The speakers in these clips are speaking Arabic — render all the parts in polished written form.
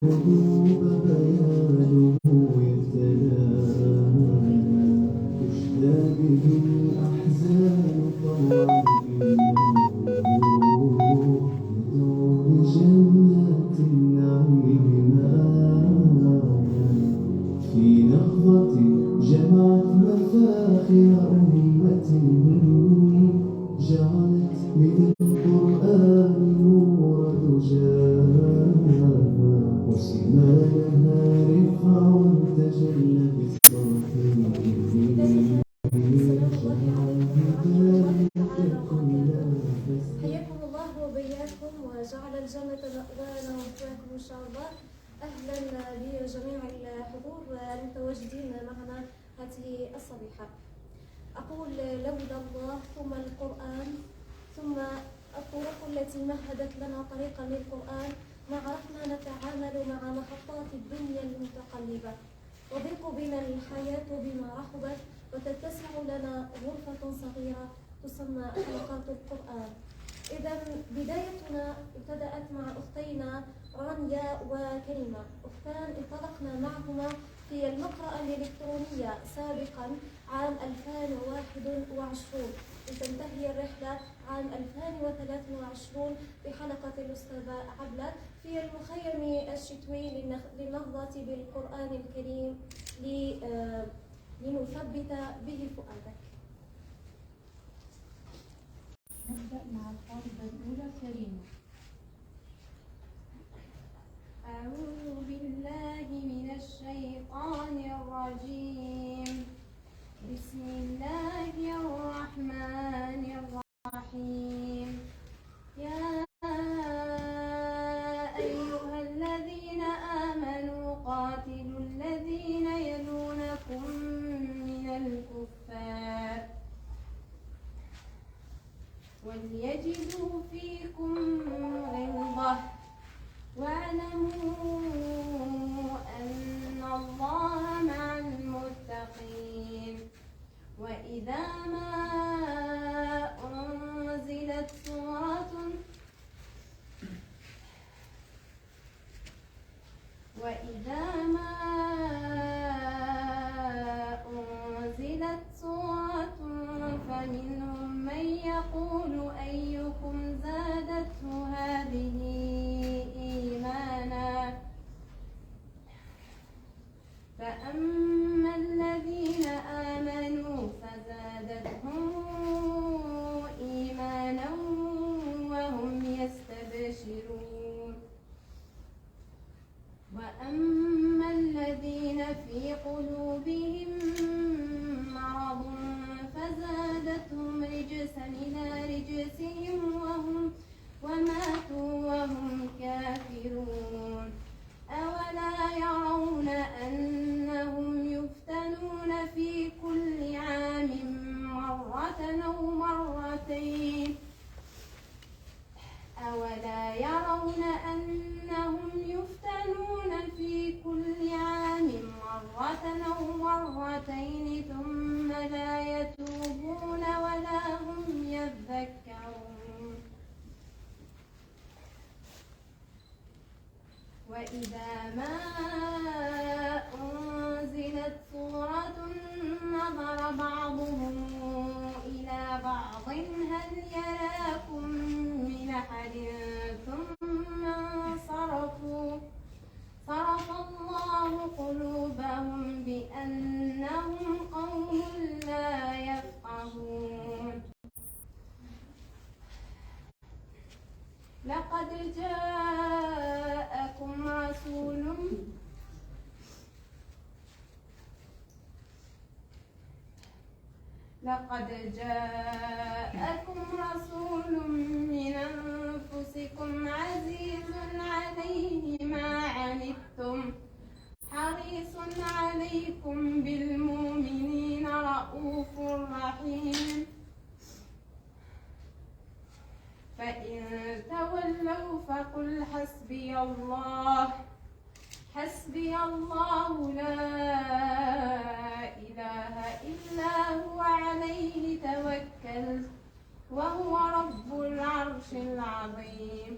غروب بيانه يفتدانا تشدى به الأحزان طوعا ندعو لجنات النعيم مآلا في نهضة جمعت مفاخر أمة جعلت من القرآن نور دجاها وسمانها رفع تجلى بالصرف حياكم الله وبياكم وجعل الجنة مأوانا ومثواكم إن شاء الله. أهلا بجميع الحضور المتواجدين معنا هذه الصبيحة. أقول لولا الله ثم القرآن ثم الطرق التي مهدت لنا طريقا للقرآن ما عرفنا نتعامل مع محطات الدنيا المتقلبة، تضيق بنا الحياة بما رحبت وتتسع لنا غرفة صغيرة تسمى حلقات القرآن. إذا بدايتنا ابتدأت مع أختينا رانيا وكريمة، أختان انطلقنا معهما في المقرأة الإلكترونية سابقا عام 2021 لتنتهي الرحلة عام 2023 بحلقة الأستاذة عبلة في المخيم الشتوي للنهضة بالقرآن الكريم لنثبت به فؤادك. نبدأ مع الطالبة الأولى كريمة. أعوذ بالله من الشيطان الرجيم. بسم الله الرحمن الرحيم. يا أيها الذين آمنوا قاتلوا الذين يلونكم من الكفار وليجدوا فيكم غلظة واعلموا أن الله مع المتقين. وإذا ما أنزلت سورة فمنهم من يقول أيكم زادته هذه إيمانا فأما الذين آمنوا فزادتهم إيمانا وهم يستبشرون. وأما الذين في قلوبهم مرض فزادتهم رجسا إلى رجسهم وماتوا وهم كافرون. أولا يرون أنهم يفتنون في كل عام مرة أو مرتين أولا يرون أنهم يفتنون في كل عام مرة أو مرتين ثم لا يتوبون ولا هم يذكرون. وإذا ما أنزلت سورة نظر بعضهم إلى بعض هل يراكم من أحد ثم انصرفوا صرف الله قلوبهم بأنهم قوم لا يفقهون. لقد جاءكم رسول من أنفسكم عزيز عليه ما عنتم حريص عليكم بالمؤمنين رؤوف رحيم. فإن تولوا فقل حسبي الله لا إله إلا هو عليه توكلت وهو رب العرش العظيم.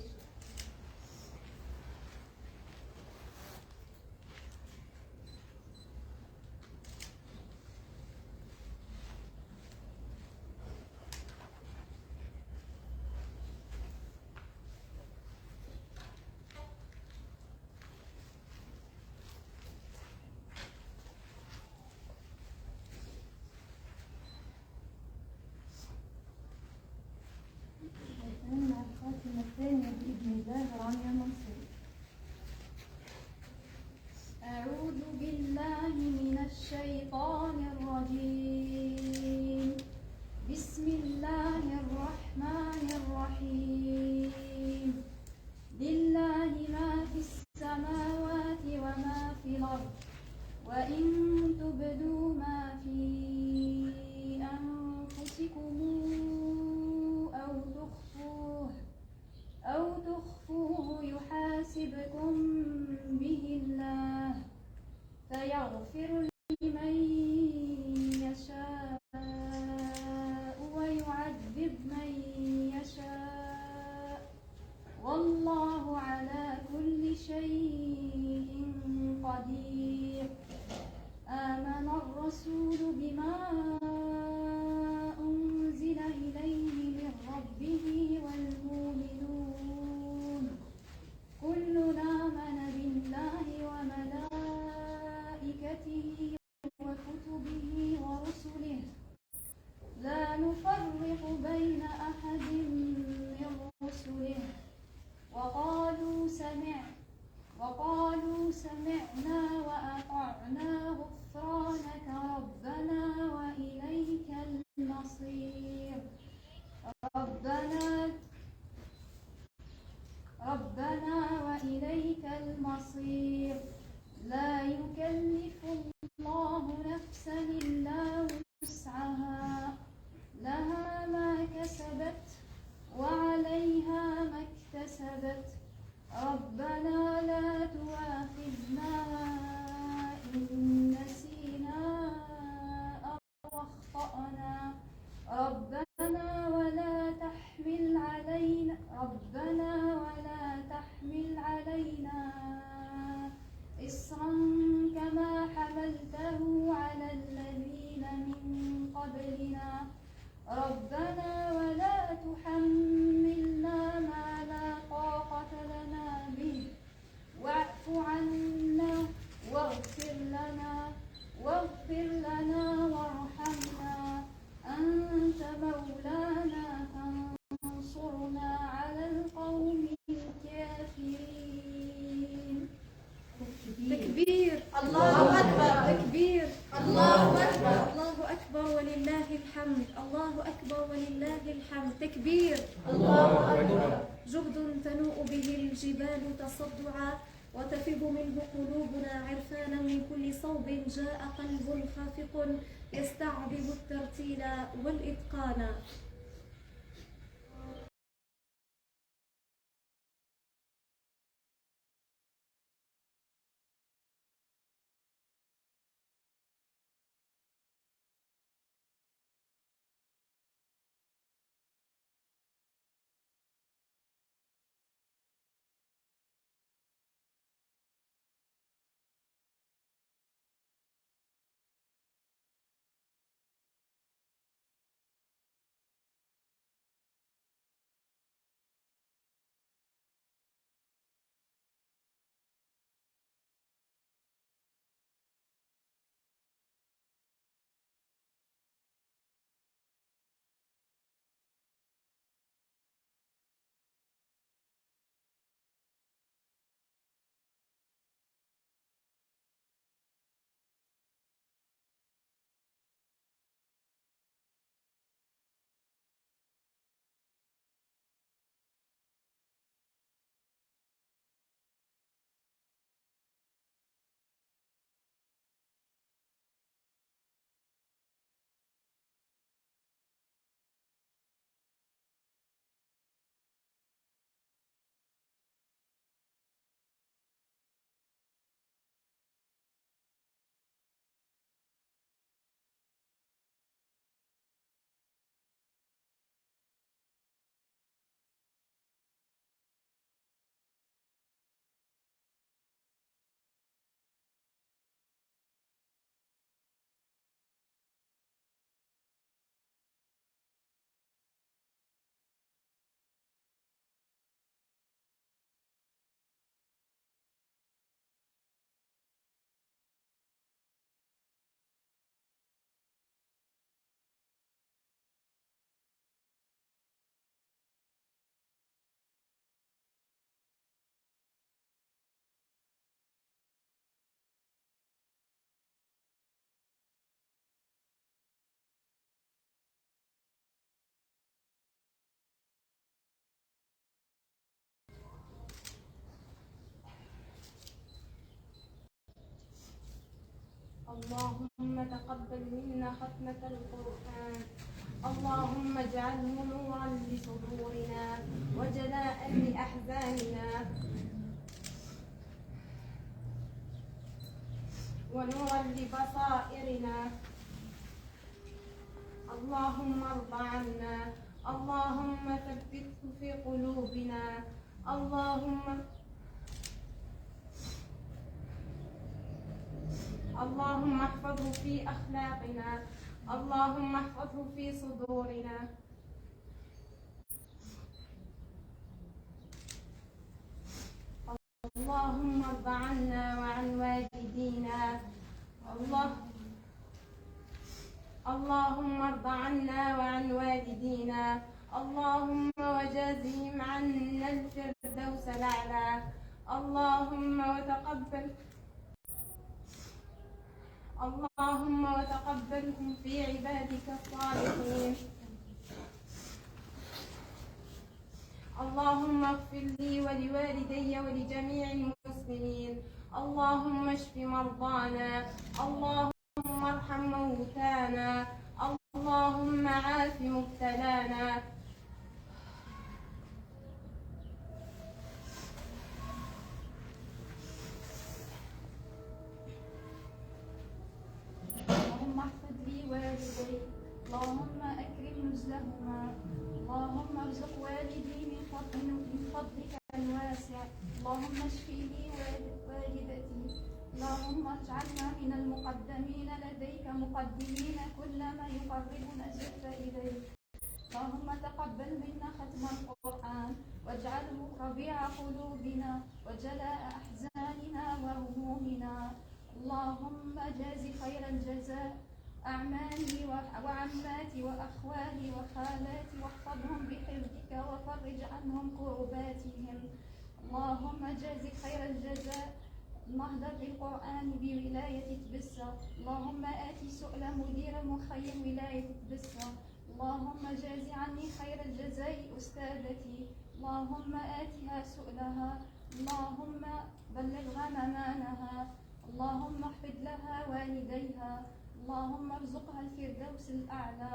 الشيطان الرجيم. بسم الله الرحمن الرحيم. لله ما في السماوات وما في الأرض، وإن تبدوا ما في أنفسكم أو تخفوه يحاسبكم به الله فيغفر لمن يشاء ويعذب من يشاء، والله على كل شيء قدير. آمن الرسول بما أنزل إليه من ربه والمؤمنون كل آمن بالله وملائكته وكتبه ورسله لا نفرق بين أحد من رسله وقالوا سمعنا وأطعنا غفرانك ربنا وإليك المصير. ربنا وإليك المصير. لا يكلف الله نفسا إلا وسعها، لها ما كسبت وعليها ما اكتسبت. ربنا لا تؤاخذنا إن نسينا أو أخطأنا. ربنا ولا تحمل علينا إصرا كما حملته على الذين من قبلنا. ربنا ولا تحملنا ما لا طاقة لنا به، واعف عنا واغفر لنا وارحمنا، أنت مولانا فانصرنا على القوم الكافرين. تكبير. الله أكبر. تكبير. الله أكبر. الله أكبر ولله الحمد. الله أكبر ولله الحمد. تكبير. الله أكبر. جهد تنوء به الجبال تصدعا، وتفيض منه قلوبنا عرفانا. من كل صوب جاء قلب خافق يستعذب الترتيل والإتقان. اللهم تقبل منا ختمة القرآن. اللهم اجعله نورا لصدورنا وجلاء لأحزاننا ونورا لبصائرنا. اللهم ارض عنا. اللهم ثبته في قلوبنا. اللهم احفظه في أخلاقنا. اللهم احفظه في صدورنا. اللهم ارض عنا وعن والدينا. اللهم ارض عنا وعن والدينا. اللهم وجازهم عنا الفردوس الأعلى. اللهم وتقبلهم في عبادك الصالحين. اللهم اغفر لي ولوالدي ولجميع المسلمين. اللهم اشف مرضانا. اللهم ارحم موتانا. اللهم عاف مبتلانا. اللهم احفظ لي والدي. اللهم اكرم نزلهما. اللهم ارزق والدي من فضلك الواسع. اللهم اشف لي والدتي. اللهم اجعلنا من المقدمين لديك مقدمين كلما يقربنا زلفى إليك. اللهم تقبل منا ختم القرآن واجعله ربيع قلوبنا وجلاء أحزاننا وهمومنا. اللهم جاز خير الجزاء أعمالي وعماتي وأخوالي وخالاتي واحفظهم بحفظك وفرج عنهم كرباتهم. اللهم جاز خير الجزاء نهضة بالقرآن بولاية تبسة. اللهم آتي سؤل مدير مخيم ولاية تبسة. اللهم جاز عني خير الجزاء أستاذتي. اللهم آتها سؤلها. اللهم بلغها ممانها. اللهم احفظ لها والديها. اللهم ارزقها الفردوس الأعلى.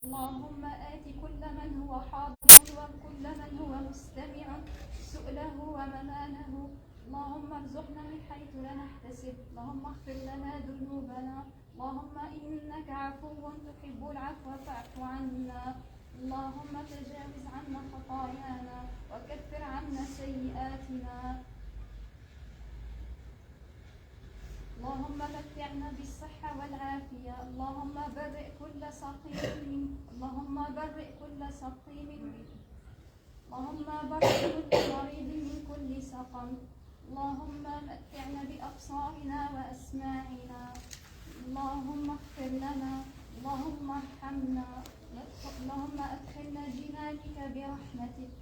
اللهم آت كل من هو حاضر وكل من هو مستمع سؤله ومنانه. اللهم ارزقنا من حيث لا نحتسب. اللهم اغفر لنا ذنوبنا. اللهم إنك عفو تحب العفو فاعف عنا. اللهم تجاوز عنا خطايانا وكفر عنا سيئاتنا. اللهم متعنا بالصحة والعافية. اللهم برئ كل سقيم. اللهم برئ كل سقيم. اللهم برئ كل مريض من كل سقم. اللهم متعنا بأبصارنا وأسماعنا. اللهم اغفر لنا. اللهم ارحمنا. اللهم أدخلنا جنانك برحمتك.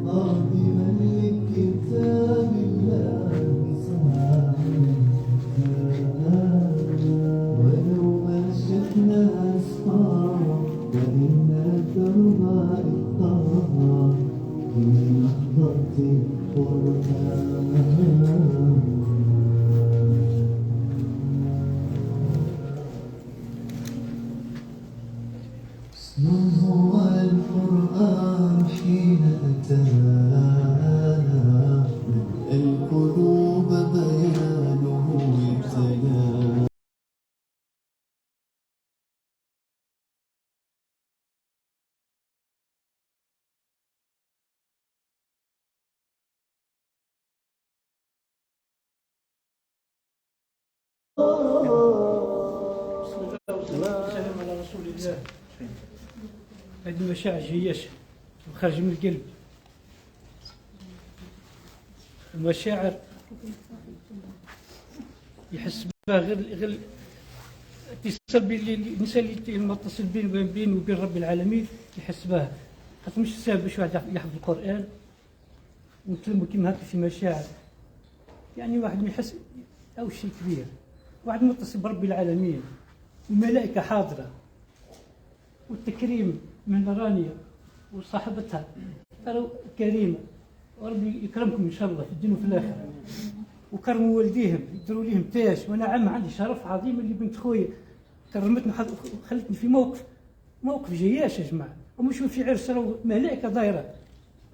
قادما للكتاب خط القرآن هو القرآن حين أتانا القلوب بيانه ابتلى بسم الله والصلاة والسلام على رسول الله. هذه المشاعر جياشة وخارج من القلب. المشاعر يحس بها غير اتصال بين الانسان اللي المتصل بينه وبين رب العالمين يحس بها. خاطر مش سهل باش واحد يحفظ القرآن ونتلموا كيما هكا في مشاعر. يعني واحد ما يحس أو شيء كبير، واحد متصل برب العالمين والملائكة حاضرة والتكريم من رانيا وصاحبتها كريمة، وربي يكرمكم إن شاء الله في الدين وفي الآخرة، وكرموا والديهم يديروا ليهم تاج. وأنا عندي شرف عظيم اللي بنت خويا كرمتني وخلتني في موقف جياش يا جماعة. ومش في عرس راهو ملائكة دايرة،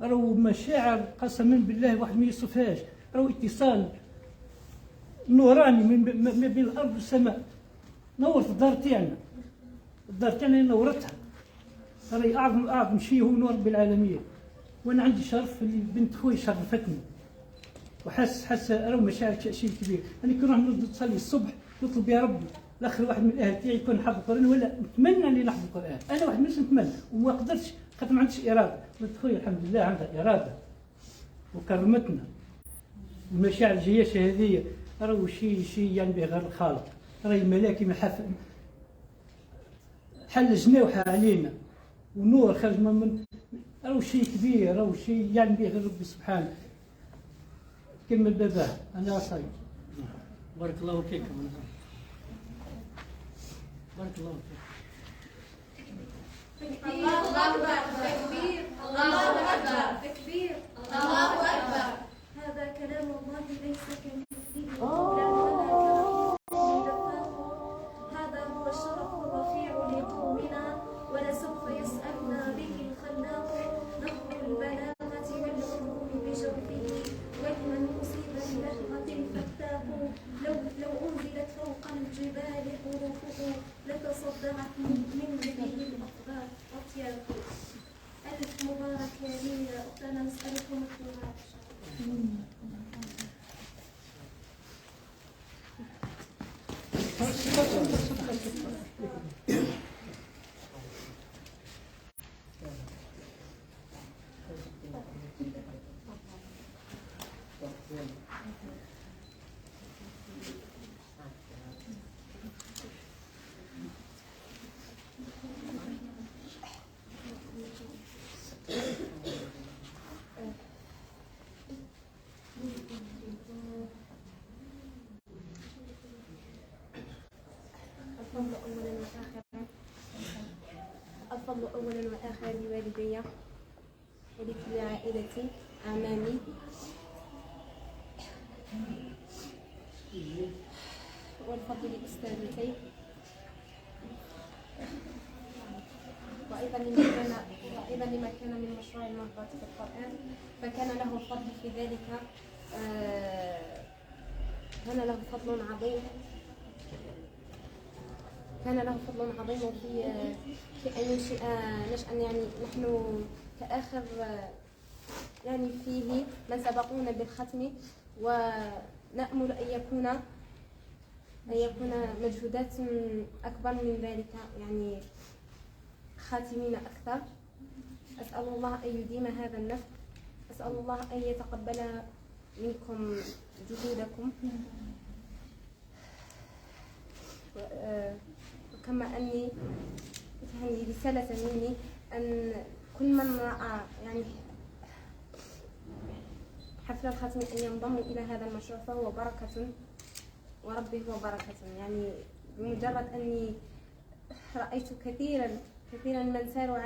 راهو مشاعر قسما بالله واحد ما يوصفهاش، راهو اتصال نوراني ما بين الارض والسماء. نورت الدار تاعنا نورتها. راهي اعظم شيء هو نور رب العالمين. وانا عندي شرف اللي بنت خوي شرفتني، وحس راهو مشاعر شيء كبير. انا كي نروح نصلي الصبح نطلب يا ربي الاخر واحد من الاهل تاعي يكون حافظ القران، ولا نتمنى اني نحفظ القران. انا واحد مش نتمنى وما قدرتش خاطر ما عنديش اراده. بنت خويا الحمد لله عندها اراده وكرمتنا. المشاعر الجياشة هذه راهو شيء يعني به غير الخالق. راهي الملائكة حل جناوحها علينا ونور خرج من راهو شيء كبير، راهو شيء يعني به غير ربي سبحانه. كمل باباه انا صايم. بارك الله فيك. بارك الله فيك. الله أكبر. تكبير. الله أكبر. تكبير. الله أكبر. هذا كلام الله ليس كمثله قولا ولا كمثله دفاق. هذا هو الشرف الرفيع لقومنا، ولسوف يسألنا به الخلاق. نهر البلاغة والعلوم بجوفه، ولمن أصيب بلهفة فتاق. لو أنزلت فوق الجبال حروفه لتصدعت من به الأطباق أطياف. ألف مبارك يا لي يا أختنا، نسألكم الدعاء. الفضل أولا وآخرا لوالدي ولكل عائلتي، أعمامي، والفضل لأستاذتي، وأيضا لما كان من مشروع المرضى في القرآن فكان له الفضل في ذلك. كان له فضل عظيم في أن ينشئ نشأ. يعني نحن كآخر يعني فيه من سبقونا بالختم، ونأمل أن يكون مجهودات أكبر من ذلك، يعني خاتمين أكثر. أسأل الله أن يديم هذا النفع، أسأل الله أن يتقبل منكم جهودكم، وكما أني يعني رسالة مني أن كل من رأى يعني حفل الختم أن ينضم إلى هذا المشروع فهو بركة، وربي هو بركة. يعني بمجرد أني رأيت كثيرا من ساروا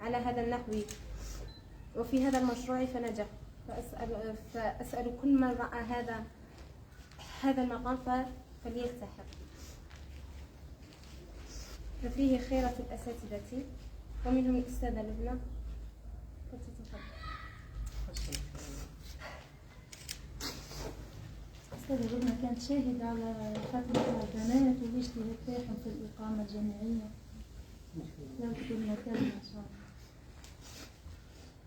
على هذا النحو وفي هذا المشروع فنجح. فأسأل كل من رأى هذا المقام فليلتحق. ففيه خيرة الأساتذة ومنهم الأستاذة لبنى. أستاذة لبنى كانت شاهدة على فترة البنات واشتراكهم في الإقامة الجامعية. لو تقولنا كلمة إن شاء الله.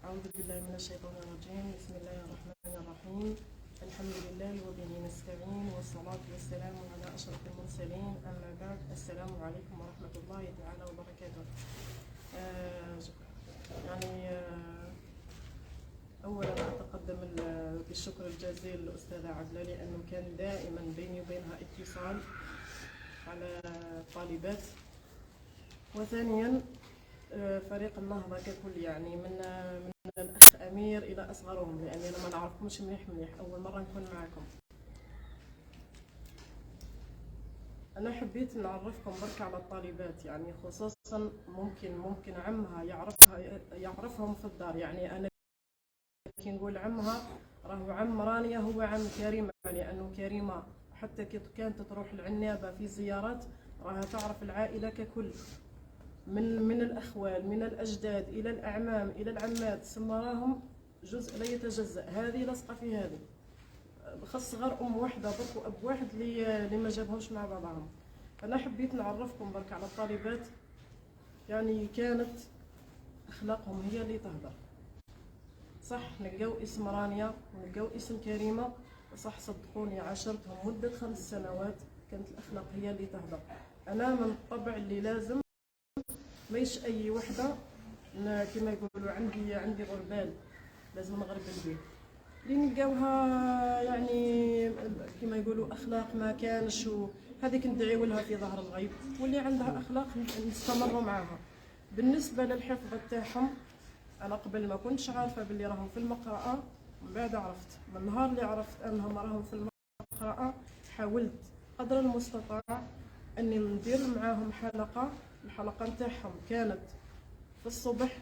أعوذ بالله من الشيطان الرجيم. بسم الله الرحمن الرحيم. الحمد لله وبه نستعين والصلاة والسلام على أشرف المرسلين. أما بعد، السلام عليكم ورحمة الله تعالى وبركاته. أولا أتقدم بالشكر الجزيل للأستاذة عبلة لأنه كان دائما بيني وبينها اتصال على الطالبات. وثانيا فريق النهضة ككل، يعني من الأخ أمير إلى أصغرهم، لأني أنا ما نعرفكمش مليح، أول مرة نكون معكم. أنا حبيت نعرفكم برك على الطالبات، يعني خصوصا ممكن عمها يعرفهم في الدار. يعني أنا كي نقول عمها راهو عم رانيا هو عم كريمة، لأنه كريمة حتى كي كانت تروح العنابة في زيارات راها تعرف العائلة ككل، من الأخوال من الأجداد إلى الأعمام إلى العمات، ثم راهم جزء لا يتجزأ. هذه لصقة في هذه، خاص غير أم واحدة برك وأب واحد اللي ما جابهمش مع بعضهم. أنا حبيت نعرفكم برك على الطالبات. يعني كانت أخلاقهم هي اللي تهدر. صح نلقاو اسم رانيا ونلقاو اسم كريمة، صح صدقوني عاشرتهم مدة 5 سنوات كانت الأخلاق هي اللي تهدر. أنا من الطبع اللي لازم مايش أي وحدة كما يقولوا عندي غربال لازم نغربل به، اللي نلقاوها يعني كما يقولوا أخلاق ما كانش، وهذيك ندعيو لها في ظهر الغيب، واللي عندها أخلاق نستمروا معها. بالنسبة للحفظ تاعهم، أنا قبل ما كنتش عارفة باللي راهم في المقرأة، من بعد عرفت. من النهار اللي عرفت أنهم راهم في المقرأة حاولت قدر المستطاع أني ندير معاهم حلقة. الحلقة نتاعهم كانت في الصبح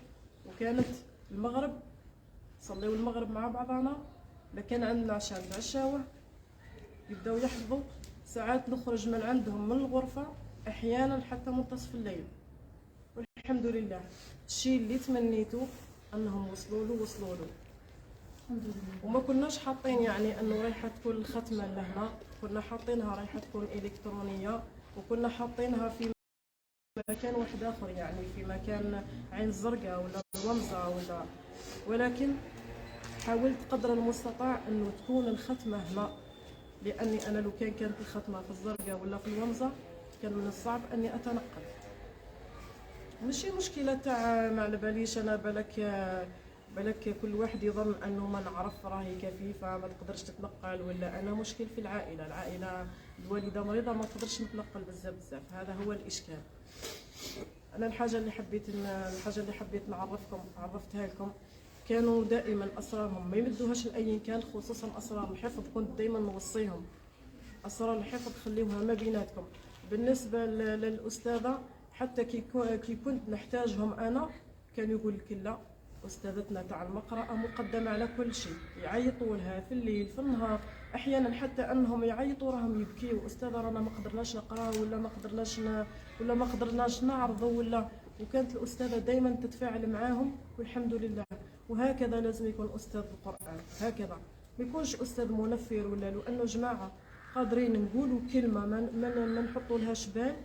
وكانت المغرب، صليوا المغرب مع بعضنا، لكن عندنا عشاء نتعشاوه يبداو يحفظوا. ساعات نخرج من عندهم من الغرفة أحيانا حتى منتصف الليل، والحمد لله الشيء اللي تمنيته أنهم وصلوا له الحمد لله. وما كناش حاطين يعني أنه رايحة تكون الختمة لهنا، كنا حاطينها رايحة تكون إلكترونية، وكنا حاطينها في مكان واحد آخر، يعني في مكان عين الزرقاء ولا الومزة ولكن حاولت قدر المستطاع أنه تكون الختمة هنا، لأني أنا لو كانت الختمة في الزرقاء ولا في الومزة كان من الصعب أني أتنقل. ماشي مشكلة تاع ما على باليش أنا، بالك كل واحد يظن أنه ما نعرف راهي كفيفة ما تقدرش تتنقل، ولا أنا مشكل في العائلة الوالدة مريضة ما تقدرش نتنقل بزاف. هذا هو الإشكال. أنا الحاجة اللي حبيت عرفتها لكم. كانوا دائما أسرارهم ما يمدوهاش لأي كان، خصوصا أسرار الحفظ كنت دائما نوصيهم أسرار الحفظ خليوها ما بيناتكم. بالنسبة للأستاذة حتى كي كنت نحتاجهم أنا كان يقول لك لا، أستاذتنا تاع المقرأة مقدمة على كل شيء، يعيطوا لها في الليل في النهار، أحيانا حتى أنهم يعيطوا راهم يبكيوا، أستاذة رانا ما قدرناش نقرأ ولا ما قدرناش نعرضوا ولا. وكانت الأستاذة دائما تتفاعل معاهم والحمد لله. وهكذا لازم يكون أستاذ القرآن، هكذا ما يكونش أستاذ منفر ولا، لأنه جماعة قادرين نقولوا كلمة ما نحطوا لهاش بال،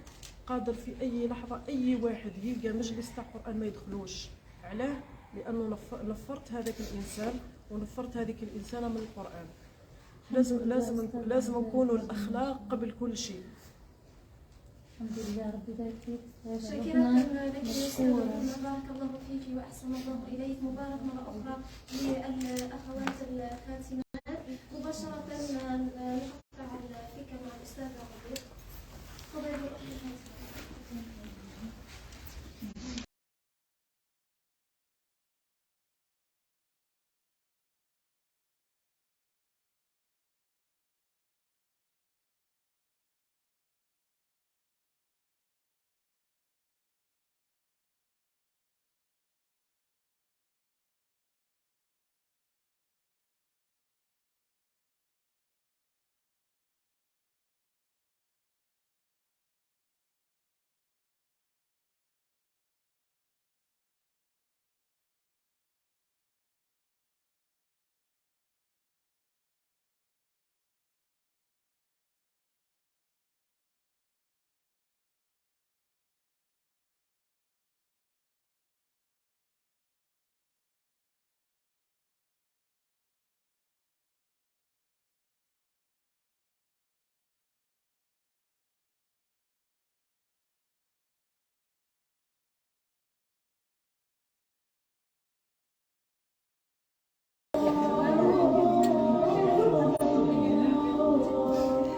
قادر في أي لحظة أي واحد يلقى مجلس تاع قرآن ما يدخلوش. علاه؟ لأنه نفرت هذاك الإنسان ونفرت هذيك الإنسانة من القرآن. لازم نكونوا الأخلاق قبل كل شيء. الحمد لله ربي يبارك فيك. شكرا لك يا أستاذة، بارك الله فيك وأحسن الله إليك. مبارك مرة أخرى للأخوات الخاتمة.